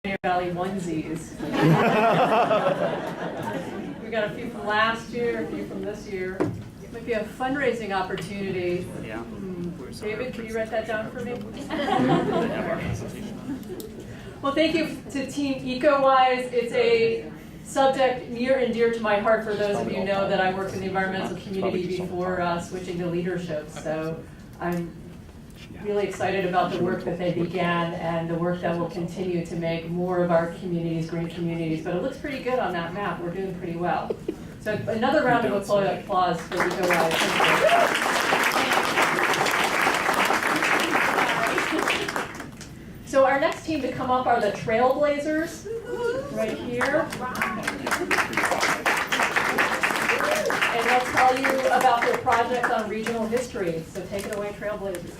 Valley onesies. We got a few from last year, a few from this year. Might be a fundraising opportunity. Yeah. David, can you write that down for me? Well, thank you to Team EcoWise. It's a subject near and dear to my heart. For those of you know that I worked in the environmental community before switching to leadership. So I'm really excited about the work that they began and the work that will continue to make more of our communities green communities. But it looks pretty good on that map. We're doing pretty well. So another round of applause for EcoWise. So our next team to come up are the Trailblazers, right here. And they'll tell you about their project on regional history. So take it away, Trailblazers.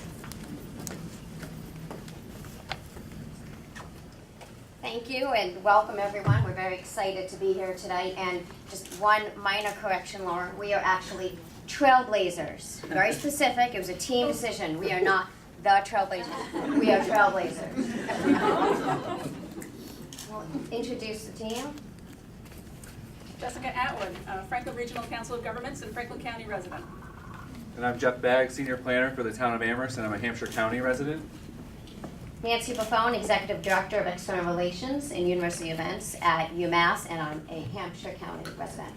Thank you and welcome everyone. We're very excited to be here tonight. And just one minor correction, Laura. We are actually Trailblazers. Very specific. It was a team decision. We are not the Trailblazers. We are Trailblazers. We'll introduce the team. Jessica Atwood, Franklin Regional Council of Governments and Franklin County resident. And I'm Jeff Bagg, Senior Planner for the Town of Amherst, and I'm a Hampshire County resident. Nancy Buffone, Executive Director of External Relations and University Events at UMass, and I'm a Hampshire County resident.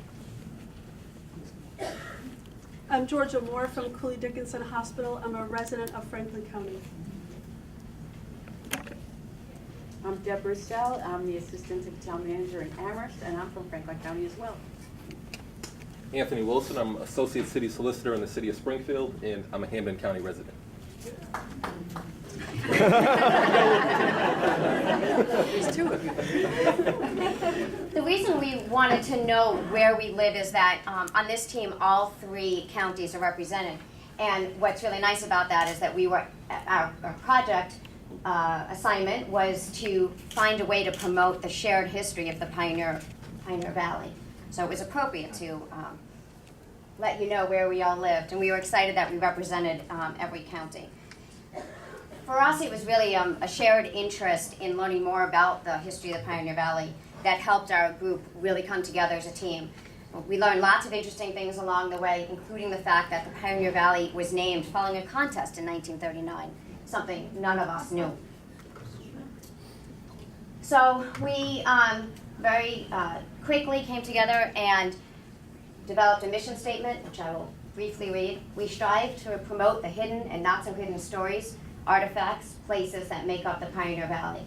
I'm Georgia Moore from Cooley Dickinson Hospital. I'm a resident of Franklin County. I'm Deborah Stell. I'm the Assistant Town Manager in Amherst, and I'm from Franklin County as well. Anthony Wilson. I'm Associate City Solicitor in the City of Springfield, and I'm a Hambden County resident. There's two of you. The reason we wanted to know where we live is that on this team, all three counties are represented. And what's really nice about that is that we were, our project assignment was to find a way to promote the shared history of the Pioneer Valley. So it was appropriate to let you know where we all lived. And we were excited that we represented every county. For us, it was really a shared interest in learning more about the history of the Pioneer Valley that helped our group really come together as a team. We learned lots of interesting things along the way, including the fact that the Pioneer Valley was named following a contest in 1939, something none of us knew. So we very quickly came together and developed a mission statement, which I will briefly read. We strive to promote the hidden and not so hidden stories, artifacts, places that make up the Pioneer Valley.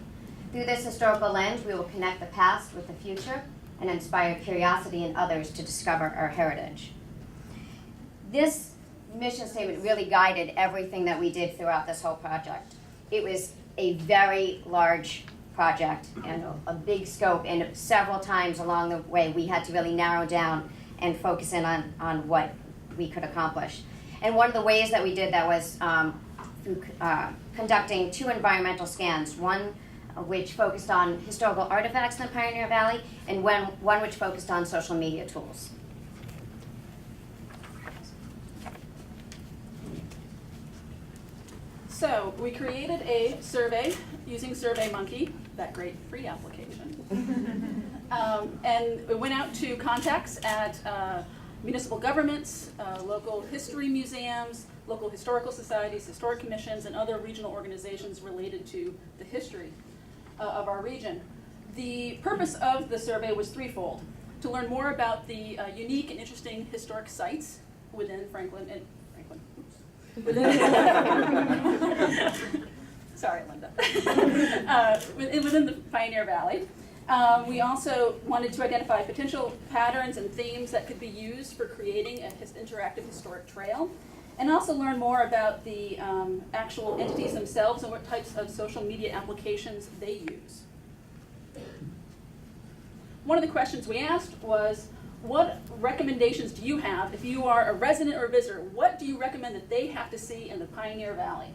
Through this historical lens, we will connect the past with the future and inspire curiosity in others to discover our heritage. This mission statement really guided everything that we did throughout this whole project. It was a very large project and a big scope, and several times along the way we had to really narrow down and focus in on what we could accomplish. And one of the ways that we did that was through conducting 2 environmental scans, one which focused on historical artifacts in the Pioneer Valley, and one which focused on social media tools. So we created a survey using SurveyMonkey, that great free application. And we went out to contacts at municipal governments, local history museums, local historical societies, historic commissions, and other regional organizations related to the history of our region. The purpose of the survey was threefold: to learn more about the unique and interesting historic sites within sorry, Linda, within the Pioneer Valley. We also wanted to identify potential patterns and themes that could be used for creating an interactive historic trail, and also learn more about the actual entities themselves and what types of social media applications they use. One of the questions we asked was, what recommendations do you have if you are a resident or a visitor? What do you recommend that they have to see in the Pioneer Valley?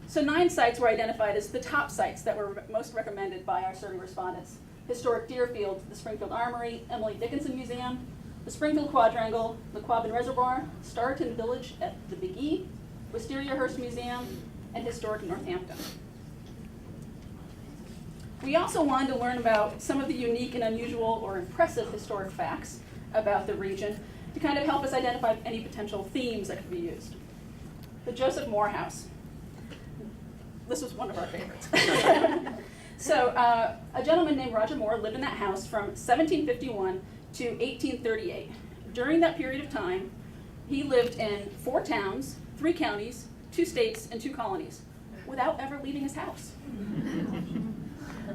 So 9 sites were identified as the top sites that were most recommended by our survey respondents: Historic Deerfield, the Springfield Armory, Emily Dickinson Museum, the Springfield Quadrangle, the Quabbin Reservoir, Starton Village at the Big E, Wisteria Hearst Museum, and Historic Northampton. We also wanted to learn about some of the unique and unusual or impressive historic facts about the region to kind of help us identify any potential themes that could be used. The Joseph Moore House. This was one of our favorites. So a gentleman named Roger Moore lived in that house from 1751 to 1838. During that period of time, he lived in 4 towns, 3 counties, 2 states, and 2 colonies without ever leaving his house.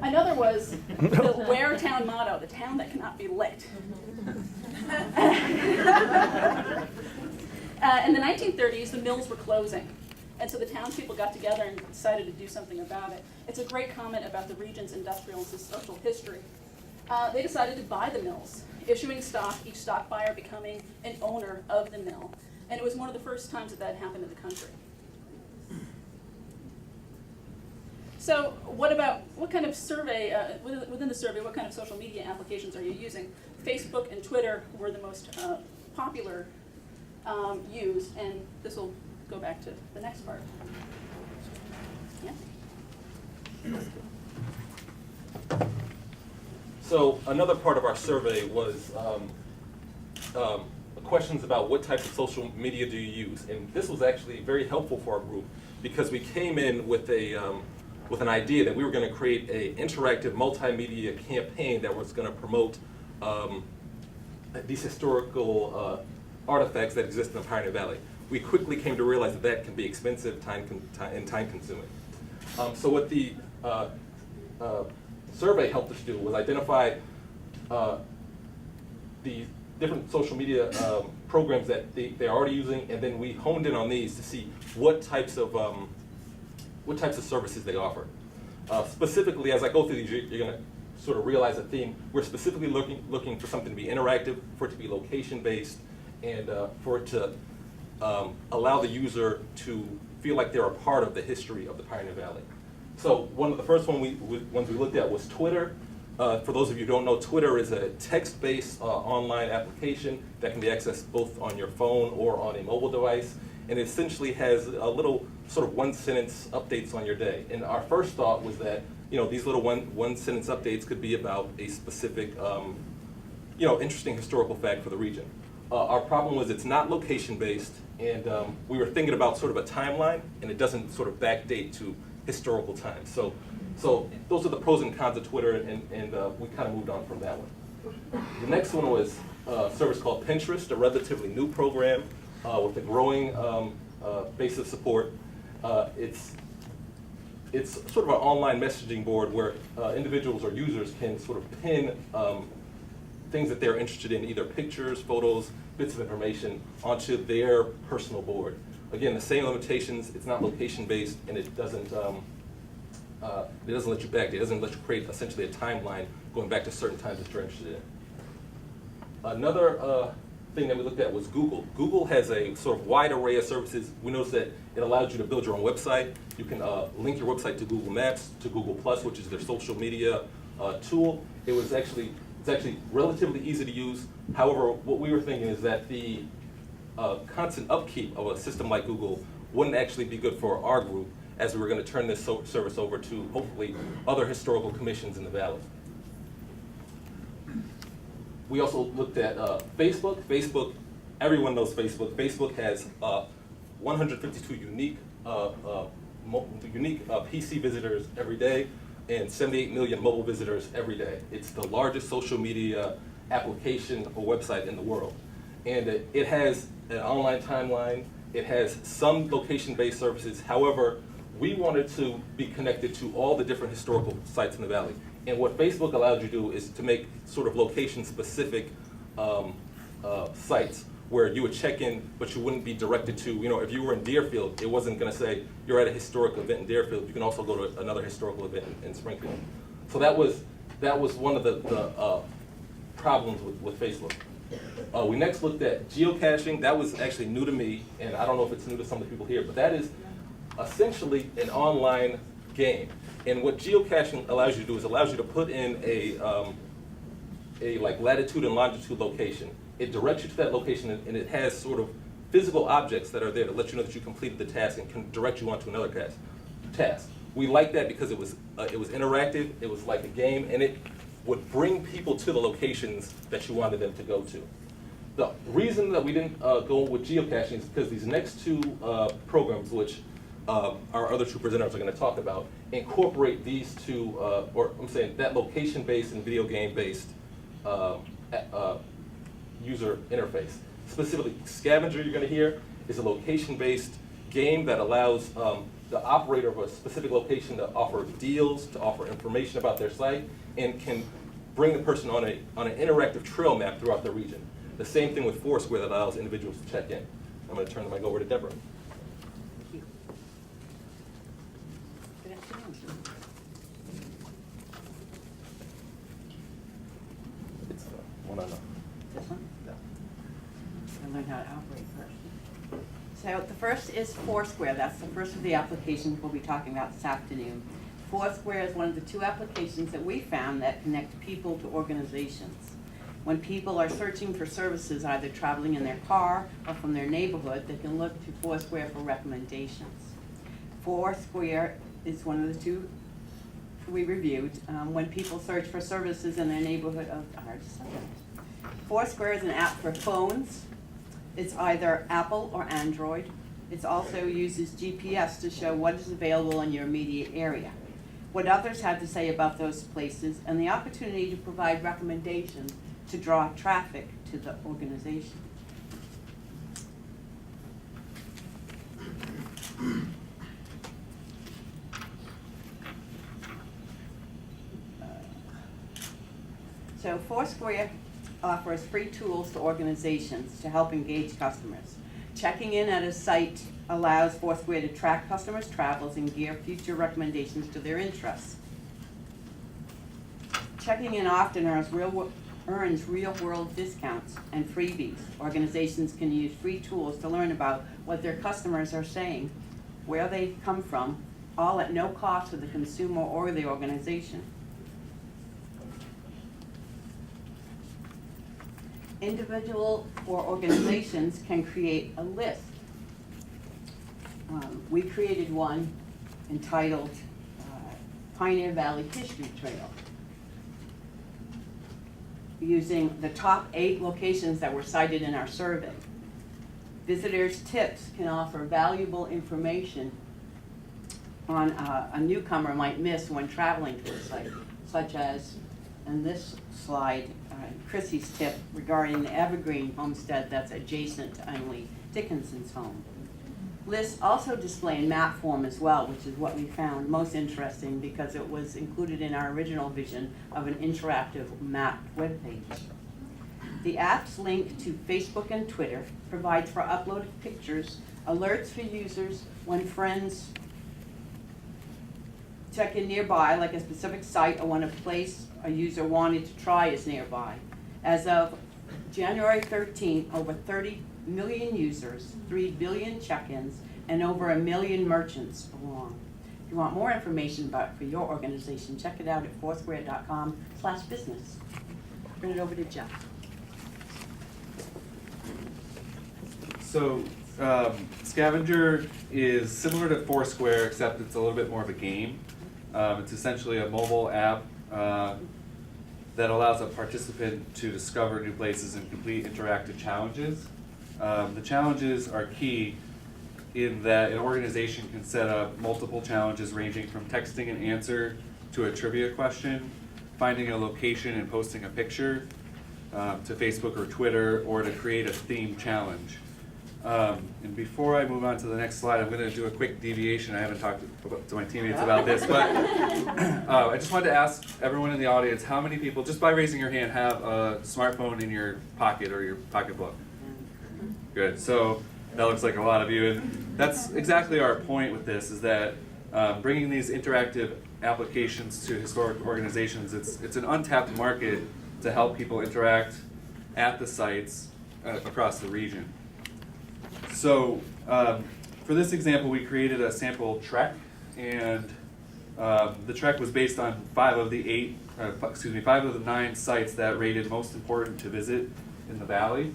Another was the Ware Town motto, the town that cannot be licked. In the 1930s, the mills were closing, and so the townspeople got together and decided to do something about it. It's a great comment about the region's industrial and social history. They decided to buy the mills, issuing stock, each stock buyer becoming an owner of the mill. And it was one of the first times that happened in the country. So what kind of survey, within the survey, what kind of social media applications are you using? Facebook and Twitter were the most popular used, and this will go back to the next part. Yeah. So another part of our survey was questions about what types of social media do you use, and this was actually very helpful for our group because we came in with an idea that we were going to create an interactive multimedia campaign that was going to promote these historical artifacts that exist in the Pioneer Valley. We quickly came to realize that that can be expensive and time-consuming. So what the survey helped us do was identify the different social media programs that they're already using, and then we honed in on these to see what types of services they offer. Specifically, as I go through these, you're going to sort of realize a theme. We're specifically looking for something to be interactive, for it to be location-based, and for it to allow the user to feel like they're a part of the history of the Pioneer Valley. So one of the first ones we looked at was Twitter. For those of you who don't know, Twitter is a text-based online application that can be accessed both on your phone or on a mobile device, and it essentially has a little sort of one-sentence updates on your day. And our first thought was that these little one-sentence updates could be about a specific interesting historical fact for the region. Our problem was it's not location-based, and we were thinking about sort of a timeline, and it doesn't sort of backdate to historical times. So those are the pros and cons of Twitter, and we kind of moved on from that one. The next one was a service called Pinterest, a relatively new program with a growing base of support. It's sort of an online messaging board where individuals or users can sort of pin things that they're interested in, either pictures, photos, bits of information, onto their personal board. Again, the same limitations. It's not location-based, and it doesn't let you backdate. It doesn't let you create essentially a timeline going back to certain times that you're interested in. Another thing that we looked at was Google. Google has a sort of wide array of services. We noticed that it allows you to build your own website. You can link your website to Google Maps, to Google+, which is their social media tool. It's actually relatively easy to use. However, what we were thinking is that the constant upkeep of a system like Google wouldn't actually be good for our group, as we were going to turn this service over to, hopefully, other historical commissions in the Valley. We also looked at Facebook. Facebook, everyone knows Facebook. Facebook has 152 unique PC visitors every day and 78 million mobile visitors every day. It's the largest social media application or website in the world. And it has an online timeline. It has some location-based services. However, we wanted to be connected to all the different historical sites in the Valley. And what Facebook allowed you to do is to make sort of location-specific sites where you would check in, but you wouldn't be directed to, if you were in Deerfield, it wasn't going to say you're at a historic event in Deerfield. You can also go to another historical event in Springfield. So that was one of the problems with Facebook. We next looked at geocaching. That was actually new to me, and I don't know if it's new to some of the people here, but that is essentially an online game. And what geocaching allows you to do is allows you to put in a like latitude and longitude location. It directs you to that location, and it has sort of physical objects that are there to let you know that you completed the task and can direct you onto another task. We liked that because it was interactive, it was like a game, and it would bring people to the locations that you wanted them to go to. The reason that we didn't go with geocaching is because these next two programs, which our other two presenters are going to talk about, incorporate these two, or I'm saying that location-based and video game-based user interface. Specifically, Scavenger, you're going to hear, is a location-based game that allows the operator of a specific location to offer deals, to offer information about their site, and can bring the person on an interactive trail map throughout the region. The same thing with Foursquare that allows individuals to check in. I'm going to turn the mic over to Deborah. Good afternoon. It's one on This one? I'll learn how to operate first. So the first is Foursquare. That's the first of the applications we'll be talking about this afternoon. Foursquare is one of the two applications that we found that connect people to organizations. When people are searching for services, either traveling in their car or from their neighborhood, they can look to Foursquare for recommendations. Foursquare is one of the two we reviewed. When people search for services in their neighborhood, Foursquare is an app for phones. It's either Apple or Android. It also uses GPS to show what is available in your immediate area, what others have to say about those places, and the opportunity to provide recommendations to draw traffic to the organization. So Foursquare offers free tools to organizations to help engage customers. Checking in at a site allows Foursquare to track customers' travels and gear future recommendations to their interests. Checking in often earns real-world discounts and freebies. Organizations can use free tools to learn about what their customers are saying, where they come from, all at no cost to the consumer or the organization. Individual or organizations can create a list. We created one entitled Pioneer Valley History Trail, using the top 8 locations that were cited in our survey. Visitors' tips can offer valuable information on a newcomer might miss when traveling to a site, such as in this slide, Chrissy's tip regarding the Evergreen homestead that's adjacent to Emily Dickinson's home. Lists also display in map form as well, which is what we found most interesting because it was included in our original vision of an interactive map webpage. The app's link to Facebook and Twitter provides for uploaded pictures, alerts for users when friends check in nearby, like a specific site or when a place a user wanted to try is nearby. As of January 13th, over 30 million users, 3 billion check-ins, and over 1 million merchants belong. If you want more information about for your organization, check it out at foursquare.com/business. Turn it over to Jeff. So Scavenger is similar to Foursquare, except it's a little bit more of a game. It's essentially a mobile app that allows a participant to discover new places and complete interactive challenges. The challenges are key in that an organization can set up multiple challenges ranging from texting an answer to a trivia question, finding a location and posting a picture to Facebook or Twitter, or to create a theme challenge. And before I move on to the next slide, I'm going to do a quick deviation. I haven't talked to my teammates about this, but I just wanted to ask everyone in the audience, how many people, just by raising your hand, have a smartphone in your pocket or your pocketbook? Good. So that looks like a lot of you. And that's exactly our point with this, is that bringing these interactive applications to historic organizations, it's an untapped market to help people interact at the sites across the region. So for this example, we created a sample trek, and the trek was based on 5 of the 9 sites that rated most important to visit in the valley.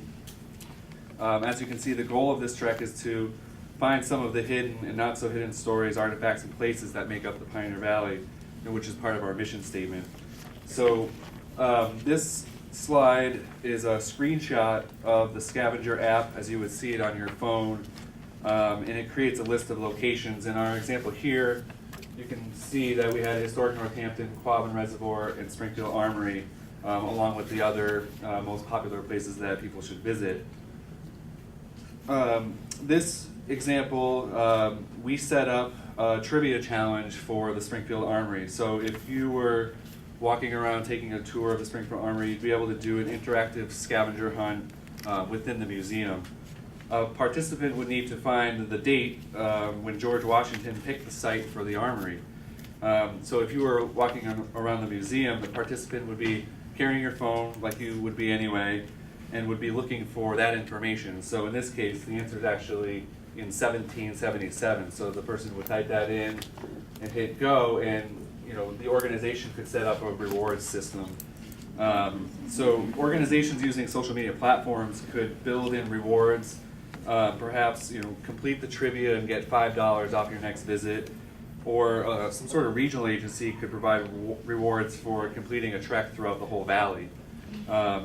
As you can see, the goal of this trek is to find some of the hidden and not so hidden stories, artifacts, and places that make up the Pioneer Valley, which is part of our mission statement. So this slide is a screenshot of the Scavenger app as you would see it on your phone, and it creates a list of locations. In our example here, you can see that we had historic Northampton, Quabbin Reservoir, and Springfield Armory, along with the other most popular places that people should visit. This example, we set up a trivia challenge for the Springfield Armory. So if you were walking around taking a tour of the Springfield Armory, you'd be able to do an interactive scavenger hunt within the museum. A participant would need to find the date when George Washington picked the site for the armory. So if you were walking around the museum, the participant would be carrying your phone like you would be anyway, and would be looking for that information. So in this case, the answer is actually in 1777. So the person would type that in and hit go, and the organization could set up a rewards system. So organizations using social media platforms could build in rewards, perhaps complete the trivia and get $5 off your next visit, or some sort of regional agency could provide rewards for completing a trek throughout the whole valley.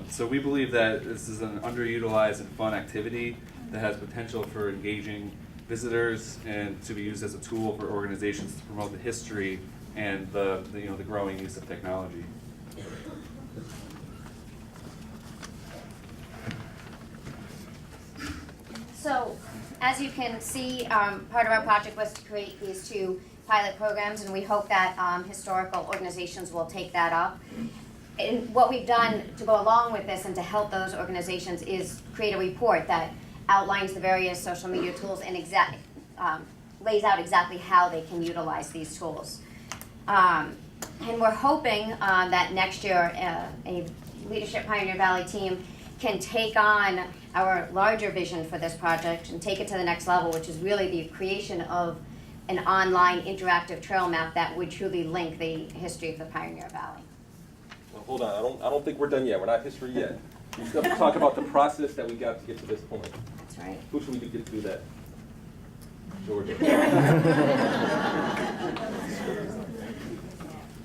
So we believe that this is an underutilized and fun activity that has potential for engaging visitors and to be used as a tool for organizations to promote the history and the growing use of technology. So, as you can see, part of our project was to create these two pilot programs, and we hope that historical organizations will take that up. And what we've done to go along with this and to help those organizations is create a report that outlines the various social media tools and lays out exactly how they can utilize these tools. And we're hoping that next year a Leadership Pioneer Valley team can take on our larger vision for this project and take it to the next level, which is really the creation of an online interactive trail map that would truly link the history of the Pioneer Valley. Well, hold on, I don't think we're done yet. We're not history yet. We still have to talk about the process that we got to get to this point. That's right. Who should we get to do that? Georgia.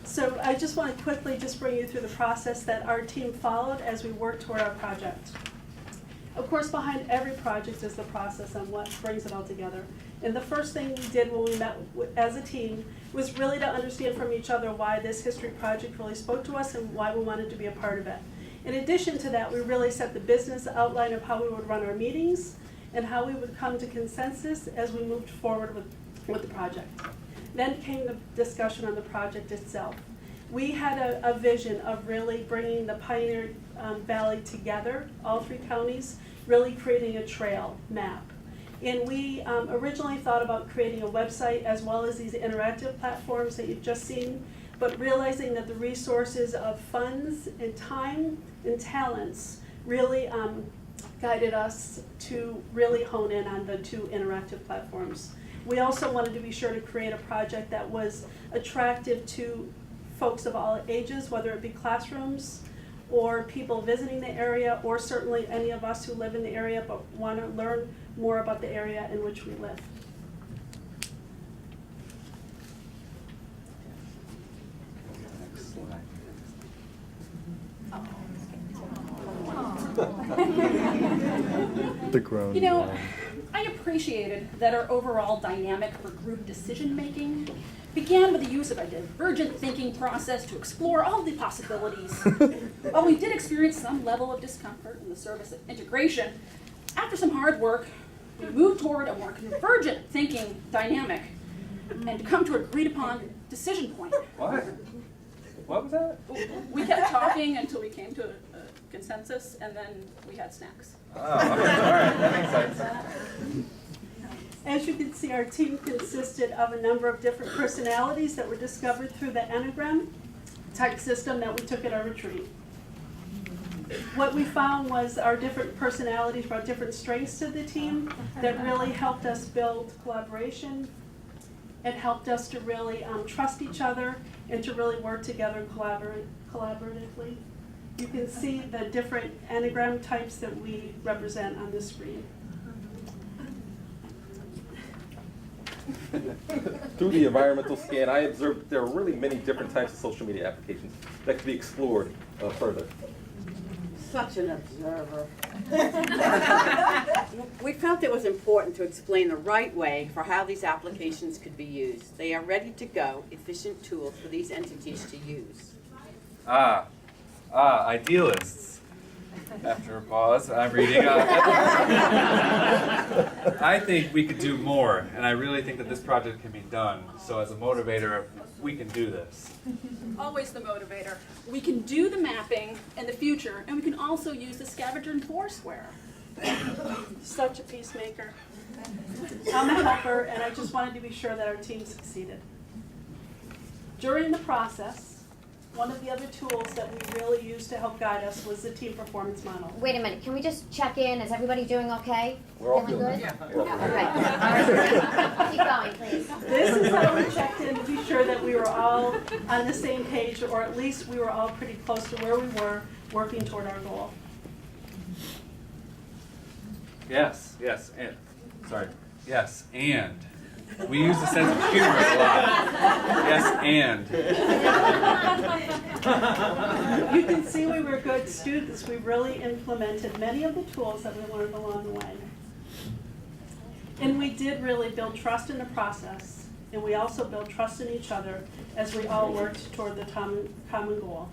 So I just want to quickly just bring you through the process that our team followed as we worked toward our project. Of course, behind every project is the process and what brings it all together. And the first thing we did when we met as a team was really to understand from each other why this history project really spoke to us and why we wanted to be a part of it. In addition to that, we really set the business outline of how we would run our meetings and how we would come to consensus as we moved forward with the project. Then came the discussion on the project itself. We had a vision of really bringing the Pioneer Valley together, all three counties, really creating a trail map. And we originally thought about creating a website as well as these interactive platforms that you've just seen, but realizing that the resources of funds and time and talents really guided us to really hone in on the two interactive platforms. We also wanted to be sure to create a project that was attractive to folks of all ages, whether it be classrooms or people visiting the area, or certainly any of us who live in the area but want to learn more about the area in which we live. The grown. I appreciated that our overall dynamic for group decision-making began with the use of a divergent thinking process to explore all the possibilities. While we did experience some level of discomfort in the service of integration, after some hard work, we moved toward a more convergent thinking dynamic and come to an agreed-upon decision point. What? What was that? We kept talking until we came to a consensus, and then we had snacks. Oh, okay. All right, that makes sense. As you can see, our team consisted of a number of different personalities that were discovered through the Enneagram type system that we took at our retreat. What we found was our different personalities brought different strengths to the team that really helped us build collaboration. It helped us to really trust each other and to really work together collaboratively. You can see the different Enneagram types that we represent on the screen. Through the environmental scan, I observed there are really many different types of social media applications that could be explored further. Such an observer. We felt it was important to explain the right way for how these applications could be used. They are ready to go, efficient tools for these entities to use. Idealists. After a pause, I'm reading. I think we could do more, and I really think that this project can be done. So as a motivator, we can do this. Always the motivator. We can do the mapping in the future, and we can also use the Scavenger and Foursquare. Such a peacemaker. I'm a helper, and I just wanted to be sure that our team succeeded. During the process, one of the other tools that we really used to help guide us was the team performance model. Wait a minute, can we just check in? Is everybody doing okay? We're all Feeling doing good? it. We're all doing it. Okay. Keep going, please. This is how we checked in to be sure that we were all on the same page, or at least we were all pretty close to where we were working toward our goal. Yes, and. We use a sense of humor a lot. Yes, and. You can see we were good students. We really implemented many of the tools that we learned along the way. And we did really build trust in the process, and we also built trust in each other as we all worked toward the common goal.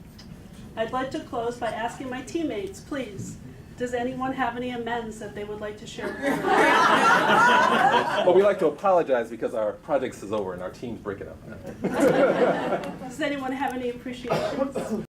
I'd like to close by asking my teammates, please, does anyone have any amends that they would like to share with us? But we like to apologize because our project is over and our team's breaking up. Does anyone have any appreciation?